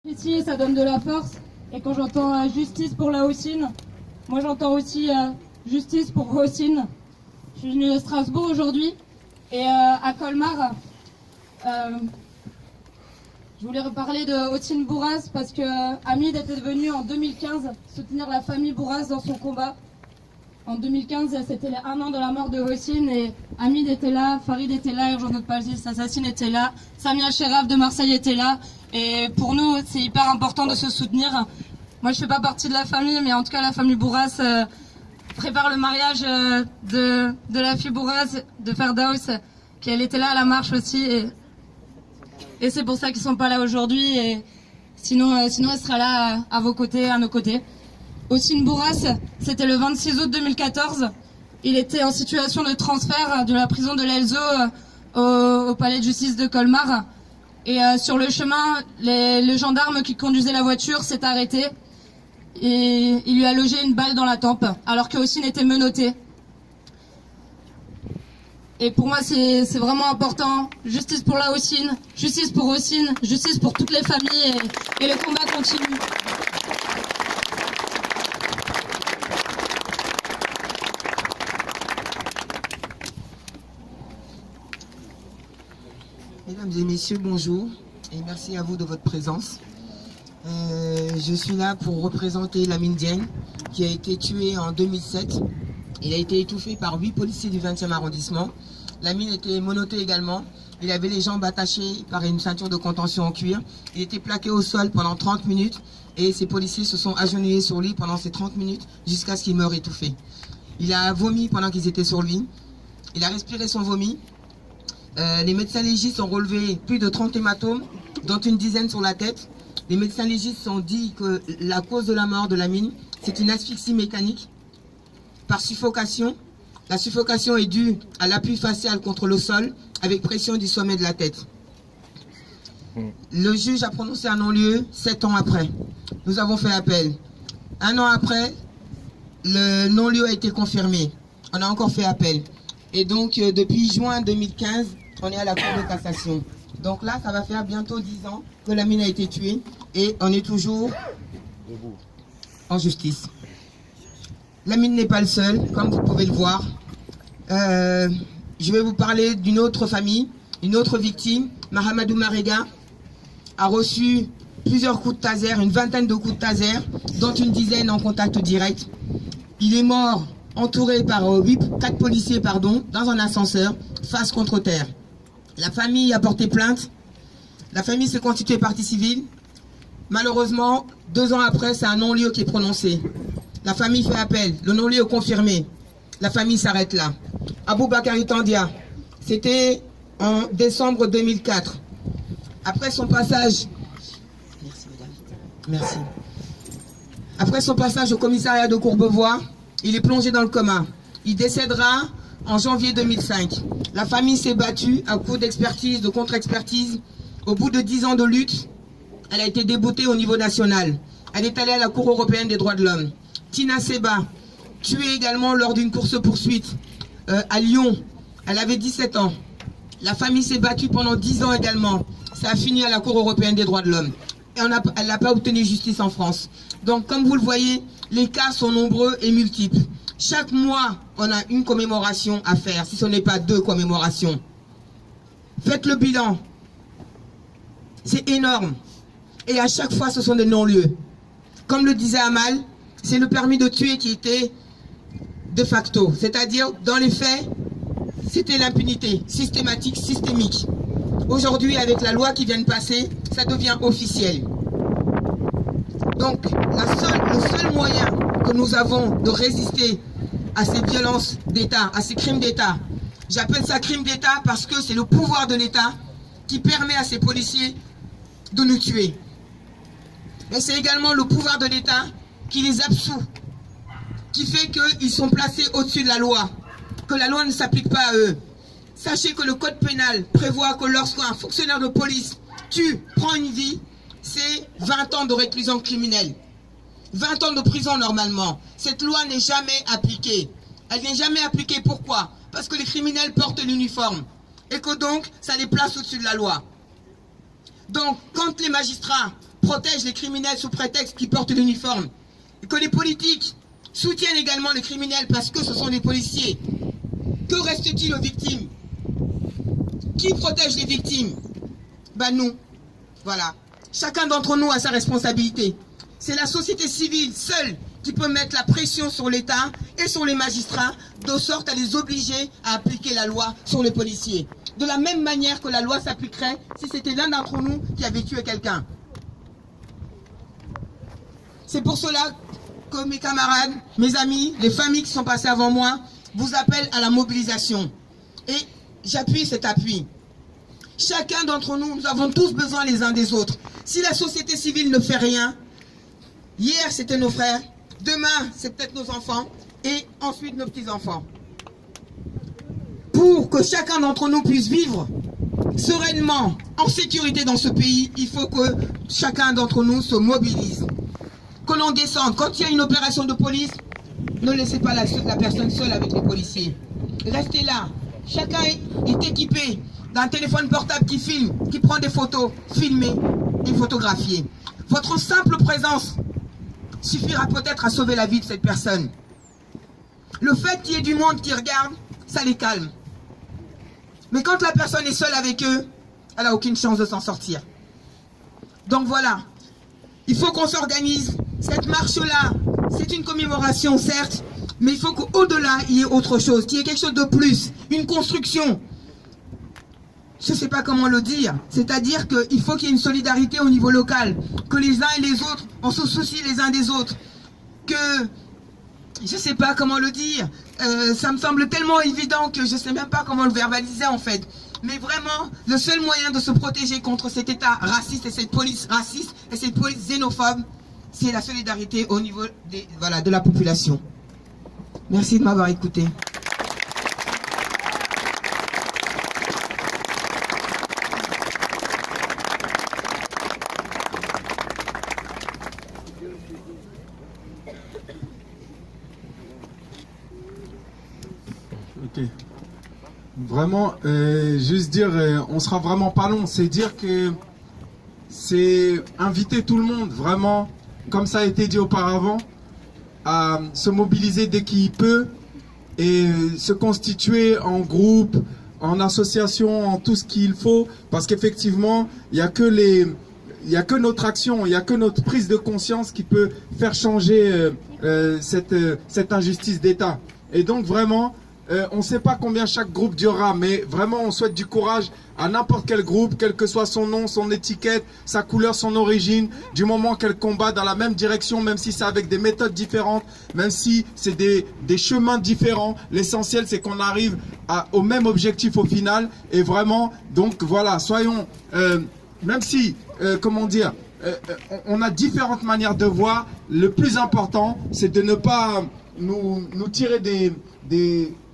Ici, ça donne de la force. Et quand j'entends justice pour la Haussine, moi j'entends aussi justice pour Haussine. Je suis venue de Strasbourg aujourd'hui et à Colmar, je voulais reparler de Haussine Bourras parce que Hamid était venu en 2015 soutenir la famille Bourras dans son combat. En 2015, c'était les 1 an de la mort de Haussine et Hamid était là, Farid était là, Urgent Notre Palais Assassine était là, Samia Cheraf de Marseille était là. Et pour nous, c'est hyper important de se soutenir. Moi, je fais pas partie de la famille, mais en tout cas, la famille Bourras prépare le mariage de la fille Bourras, de Ferdaous, qu'elle était là à la marche aussi. Et c'est pour ça qu'ils sont pas là aujourd'hui. Et sinon, elle sera là à vos côtés, à nos côtés. Haussine Bourras, c'était le 26 août 2014. Il était en situation de transfert de la prison de l'Elzo au palais de justice de Colmar. Et sur le chemin, le gendarme qui conduisait la voiture s'est arrêté et il lui a logé une balle dans la tempe, alors que Haussine était menotté. Et pour moi, c'est vraiment important. Justice pour la Haussine, justice pour Haussine, justice pour toutes les familles et le combat continue. Mesdames et messieurs, bonjour et merci à vous de votre présence. Je suis là pour représenter Lamine Dieng qui a été tué en 2007. Il a été étouffé par 8 policiers du 20e arrondissement. Lamine était menotté également. Il avait les jambes attachées par une ceinture de contention en cuir. Il était plaqué au sol pendant 30 minutes et ces policiers se sont agenouillés sur lui pendant ces 30 minutes jusqu'à ce qu'il meure étouffé. Il a vomi pendant qu'ils étaient sur lui. Il a respiré son vomi. Les médecins légistes ont relevé plus de 30 hématomes, dont une dizaine sur la tête. Les médecins légistes ont dit que la cause de la mort de Lamine, c'est une asphyxie mécanique par suffocation. La suffocation est due à l'appui facial contre le sol avec pression du sommet de la tête. Le juge a prononcé un non-lieu 7 ans après. Nous avons fait appel. 1 an après, le non-lieu a été confirmé. On a encore fait appel. Et donc, depuis juin 2015, on est à la Cour de cassation. Donc là, ça va faire bientôt 10 ans que Lamine a été tué et on est toujours en justice. Lamine n'est pas le seul, comme vous pouvez le voir. Je vais vous parler d'une autre famille, une autre victime. Mahamadou Marega a reçu plusieurs coups de taser, une vingtaine de coups de taser, dont une dizaine en contact direct. Il est mort entouré par 4 policiers dans un ascenseur, face contre terre. La famille a porté plainte. La famille s'est constituée partie civile. Malheureusement, 2 ans après, c'est un non-lieu qui est prononcé. La famille fait appel. Le non-lieu est confirmé. La famille s'arrête là. Aboubakari Tandia, c'était en décembre 2004. Après son passage... Merci, madame. Merci. Après son passage au commissariat de Courbevoie, il est plongé dans le coma. Il décédera en janvier 2005. La famille s'est battue à coup d'expertise, de contre-expertise. Au bout de 10 ans de lutte, elle a été déboutée au niveau national. Elle est allée à la Cour européenne des droits de l'homme. Tina Seba, tuée également lors d'une course-poursuite à Lyon. Elle avait 17 ans. La famille s'est battue pendant 10 ans également. Ça a fini à la Cour européenne des droits de l'homme. Et elle n'a pas obtenu justice en France. Donc, comme vous le voyez, les cas sont nombreux et multiples. Chaque mois, on a une commémoration à faire, si ce n'est pas 2 commémorations. Faites le bilan. C'est énorme. Et à chaque fois, ce sont des non-lieux. Comme le disait Amal, c'est le permis de tuer qui était de facto. C'est-à-dire, dans les faits, c'était l'impunité systématique, systémique. Aujourd'hui, avec la loi qui vient de passer, ça devient officiel. Donc, le seul moyen que nous avons de résister à ces violences d'État, à ces crimes d'État, j'appelle ça crime d'État parce que c'est le pouvoir de l'État qui permet à ces policiers de nous tuer. Et c'est également le pouvoir de l'État qui les absout, qui fait qu'ils sont placés au-dessus de la loi, que la loi ne s'applique pas à eux. Sachez que le code pénal prévoit que lorsqu'un fonctionnaire de police prend une vie, c'est 20 ans de réclusion criminelle. 20 ans de prison normalement. Cette loi n'est jamais appliquée. Elle n'est jamais appliquée. Pourquoi? Parce que les criminels portent l'uniforme. Et que donc, ça les place au-dessus de la loi. Donc, quand les magistrats protègent les criminels sous prétexte qu'ils portent l'uniforme, et que les politiques soutiennent également les criminels parce que ce sont des policiers, que reste-t-il aux victimes? Qui protège les victimes? Ben nous, voilà. Chacun d'entre nous a sa responsabilité. C'est la société civile seule qui peut mettre la pression sur l'État et sur les magistrats, de sorte à les obliger à appliquer la loi sur les policiers. De la même manière que la loi s'appliquerait si c'était l'un d'entre nous qui avait tué quelqu'un. C'est pour cela que mes camarades, mes amis, les familles qui sont passées avant moi, vous appellent à la mobilisation. Et j'appuie cet appui. Chacun d'entre nous, nous avons tous besoin les uns des autres. Si la société civile ne fait rien, hier c'était nos frères, demain c'est peut-être nos enfants, et ensuite nos petits-enfants. Pour que chacun d'entre nous puisse vivre sereinement, en sécurité dans ce pays, il faut que chacun d'entre nous se mobilise. Que l'on descende. Quand il y a une opération de police, ne laissez pas la personne seule avec les policiers. Restez là. Chacun est équipé d'un téléphone portable qui filme, qui prend des photos, filmez et photographiez. Votre simple présence suffira peut-être à sauver la vie de cette personne. Le fait qu'il y ait du monde qui regarde, ça les calme. Mais quand la personne est seule avec eux, elle n'a aucune chance de s'en sortir. Donc voilà, il faut qu'on s'organise. Cette marche-là, c'est une commémoration, certes, mais il faut qu'au-delà, il y ait autre chose, qu'il y ait quelque chose de plus, une construction. Je ne sais pas comment le dire, c'est-à-dire qu'il faut qu'il y ait une solidarité au niveau local, que les uns et les autres, on se soucie les uns des autres, que, je ne sais pas comment le dire, ça me semble tellement évident que je ne sais même pas comment le verbaliser en fait. Mais vraiment, le seul moyen de se protéger contre cet État raciste et cette police raciste et cette police xénophobe, c'est la solidarité au niveau de la population. Merci de m'avoir écouté. Ok. Vraiment, juste dire, on sera vraiment pas long. C'est dire que c'est inviter tout le monde, vraiment, comme ça a été dit auparavant, à se mobiliser dès qu'il peut et se constituer en groupe, en association, en tout ce qu'il faut, parce qu'effectivement, il n'y a que notre action, il n'y a que notre prise de conscience qui peut faire changer cette injustice d'État. Et donc vraiment, on ne sait pas combien chaque groupe durera, mais vraiment on souhaite du courage à n'importe quel groupe, quel que soit son nom, son étiquette, sa couleur, son origine, du moment qu'elle combat dans la même direction, même si c'est avec des méthodes différentes, même si c'est des chemins différents. L'essentiel c'est qu'on arrive au même objectif au final. Et vraiment, donc voilà, soyons, même si, comment dire, on a différentes manières de voir, le plus important c'est de ne pas nous tirer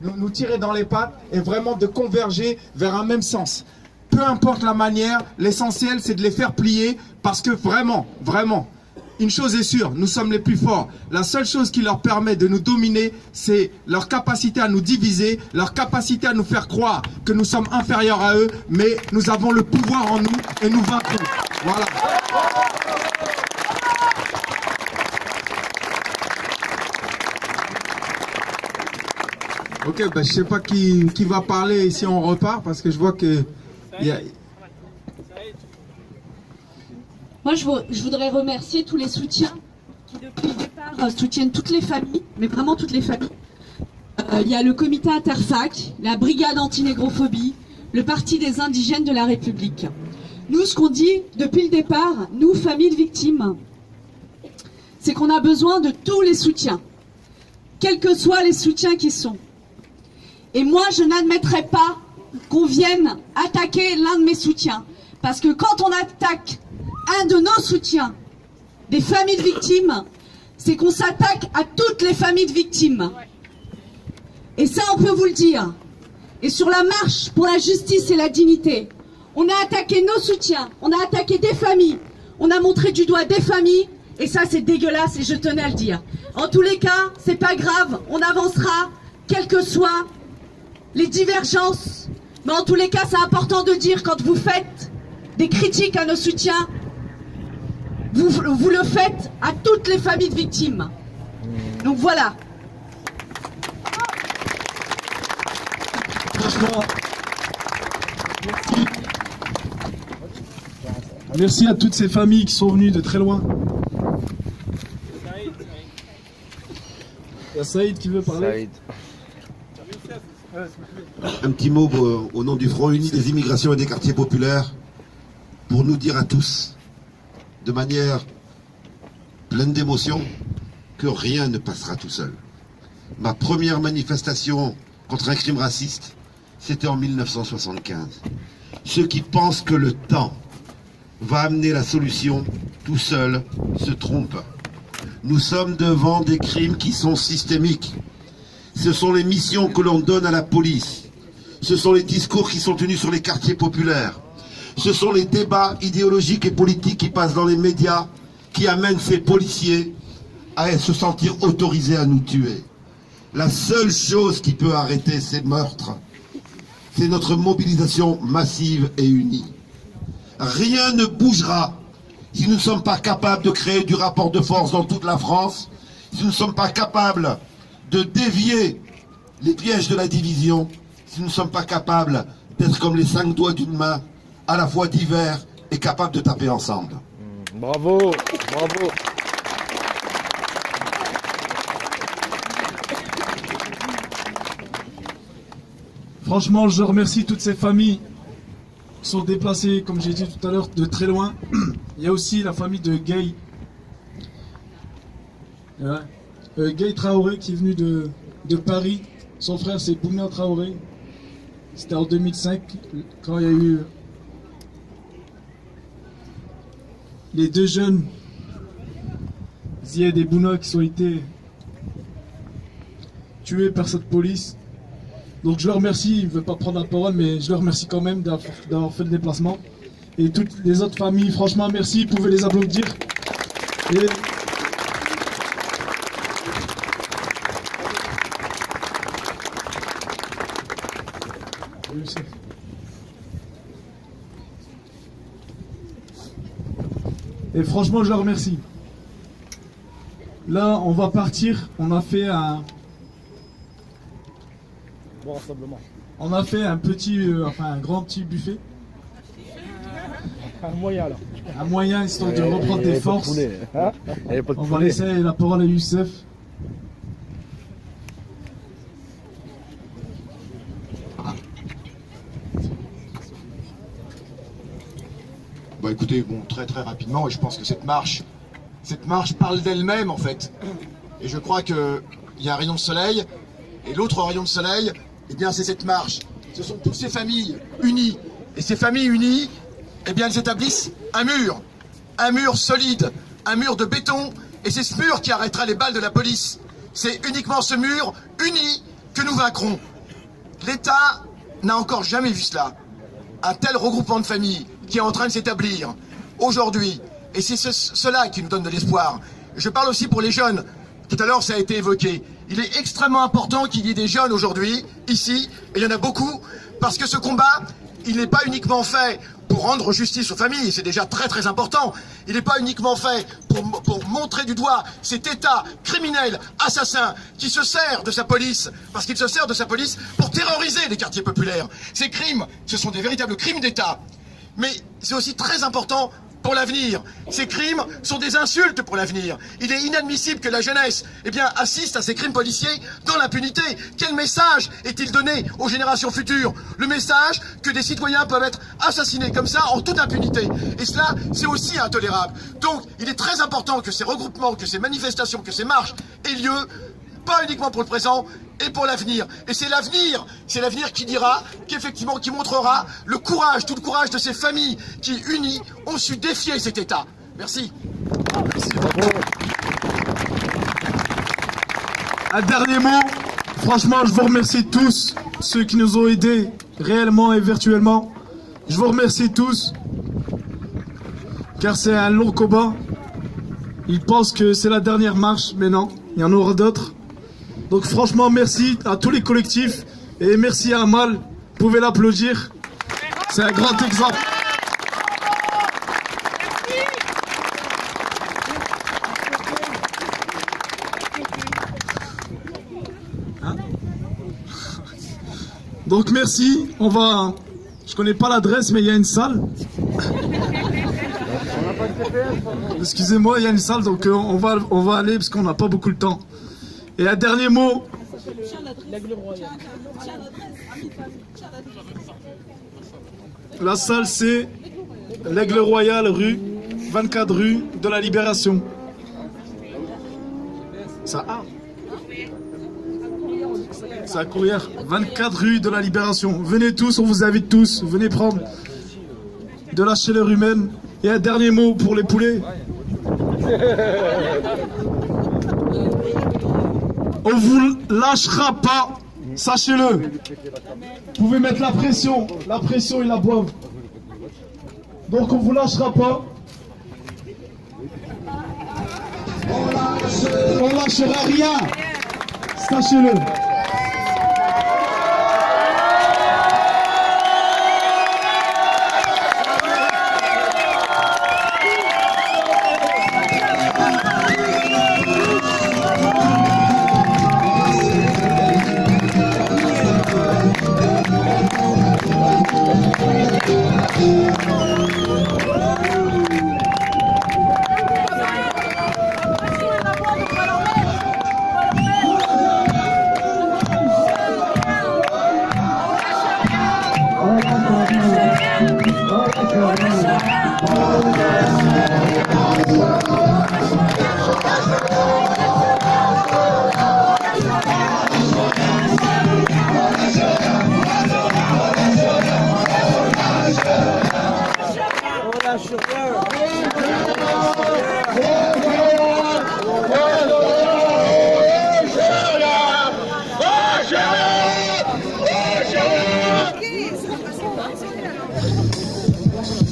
nous tirer dans les pattes et vraiment de converger vers un même sens. Peu importe la manière, l'essentiel c'est de les faire plier, parce que vraiment, une chose est sûre, nous sommes les plus forts. La seule chose qui leur permet de nous dominer, c'est leur capacité à nous diviser, leur capacité à nous faire croire que nous sommes inférieurs à eux, mais nous avons le pouvoir en nous et nous vaincrons. Voilà. Ok, ben, je sais pas qui va parler ici, on repart, parce que je vois que... Moi, je voudrais remercier tous les soutiens qui, depuis le départ, soutiennent toutes les familles, mais vraiment toutes les familles. Il y a le comité Interfac, la brigade anti-négrophobie, le parti des indigènes de la République. Nous, ce qu'on dit depuis le départ, nous, familles de victimes, c'est qu'on a besoin de tous les soutiens, quels que soient les soutiens qui sont. Et moi, je n'admettrai pas qu'on vienne attaquer l'un de mes soutiens. Parce que quand on attaque un de nos soutiens, des familles de victimes, c'est qu'on s'attaque à toutes les familles de victimes. Et ça, on peut vous le dire. Et sur la marche pour la justice et la dignité, on a attaqué nos soutiens, on a attaqué des familles, on a montré du doigt des familles, et ça, c'est dégueulasse, et je tenais à le dire. En tous les cas, c'est pas grave, on avancera, quelles que soient les divergences. Mais en tous les cas, c'est important de dire, quand vous faites des critiques à nos soutiens, vous le faites à toutes les familles de victimes. Donc voilà. Franchement, merci à toutes ces familles qui sont venues de très loin. Il y a Saïd qui veut parler. Un petit mot au nom du Front Uni des immigrations et des quartiers populaires pour nous dire à tous, de manière pleine d'émotion, que rien ne passera tout seul. Ma première manifestation contre un crime raciste, c'était en 1975. Ceux qui pensent que le temps va amener la solution tout seul se trompent. Nous sommes devant des crimes qui sont systémiques. Ce sont les missions que l'on donne à la police. Ce sont les discours qui sont tenus sur les quartiers populaires. Ce sont les débats idéologiques et politiques qui passent dans les médias qui amènent ces policiers à se sentir autorisés à nous tuer. La seule chose qui peut arrêter ces meurtres, c'est notre mobilisation massive et unie. Rien ne bougera si nous ne sommes pas capables de créer du rapport de force dans toute la France, si nous ne sommes pas capables de dévier les pièges de la division, si nous ne sommes pas capables d'être comme les 5 doigts d'une main, à la fois divers et capables de taper ensemble. Bravo, bravo. Franchement, je remercie toutes ces familles qui sont déplacées, comme j'ai dit tout à l'heure, de très loin. Il y a aussi la famille de Gay. Gay Traoré qui est venu de Paris. Son frère, c'est Bouna Traoré. C'était en 2005, quand il y a eu les deux jeunes, Zied et Bouna, qui ont été tués par cette police. Donc je leur remercie, je ne veux pas prendre la parole, mais je leur remercie quand même d'avoir fait le déplacement. Et toutes les autres familles, franchement, merci, vous pouvez les applaudir. Et franchement, je leur remercie. Là, on va partir. On a fait un petit, un grand petit buffet. Un moyen alors. Un moyen histoire de reprendre des forces. On va laisser la parole à Youssef. Bah écoutez, bon, très rapidement, et je pense que cette marche parle d'elle-même en fait. Et je crois qu'il y a un rayon de soleil, et l'autre rayon de soleil, eh bien c'est cette marche. Ce sont toutes ces familles unies. Et ces familles unies, eh bien elles établissent un mur solide, un mur de béton, et c'est ce mur qui arrêtera les balles de la police. C'est uniquement ce mur uni que nous vaincrons. L'État n'a encore jamais vu cela. Un tel regroupement de familles qui est en train de s'établir aujourd'hui. Et c'est cela qui nous donne de l'espoir. Je parle aussi pour les jeunes. Tout à l'heure, ça a été évoqué. Il est extrêmement important qu'il y ait des jeunes aujourd'hui, ici, et il y en a beaucoup, parce que ce combat, il n'est pas uniquement fait pour rendre justice aux familles, c'est déjà très important. Il n'est pas uniquement fait pour montrer du doigt cet État criminel, assassin, qui se sert de sa police, parce qu'il se sert de sa police pour terroriser les quartiers populaires. Ces crimes, ce sont des véritables crimes d'État. Mais c'est aussi très important pour l'avenir. Ces crimes sont des insultes pour l'avenir. Il est inadmissible que la jeunesse, assiste à ces crimes policiers dans l'impunité. Quel message est-il donné aux générations futures? Le message que des citoyens peuvent être assassinés comme ça en toute impunité. Et cela, c'est aussi intolérable. Donc, il est très important que ces regroupements, que ces manifestations, que ces marches aient lieu, pas uniquement pour le présent, et pour l'avenir. Et c'est l'avenir qui dira, qui montrera le courage, tout le courage de ces familles qui, unies, ont su défier cet État. Merci. Merci. Un dernier mot. Franchement, je vous remercie tous, ceux qui nous ont aidés, réellement et virtuellement. Je vous remercie tous, car c'est un long combat. Ils pensent que c'est la dernière marche, mais non, il y en aura d'autres. Donc franchement, merci à tous les collectifs et merci à Amal. Vous pouvez l'applaudir. C'est un grand exemple. Donc merci, je connais pas l'adresse, mais il y a une salle. Excusez-moi, il y a une salle, donc on va aller parce qu'on n'a pas beaucoup de temps. Et un dernier mot. La salle, c'est l'Aigle Royal, 24 rue de la Libération. Ça a. C'est à Courrières, 24 rue de la Libération. Venez tous, on vous invite tous. Venez prendre de la chaleur humaine. Et un dernier mot pour les poulets. On vous lâchera pas, sachez-le. Vous pouvez mettre la pression ils la boivent. Donc on vous lâchera pas. On lâchera rien, sachez-le.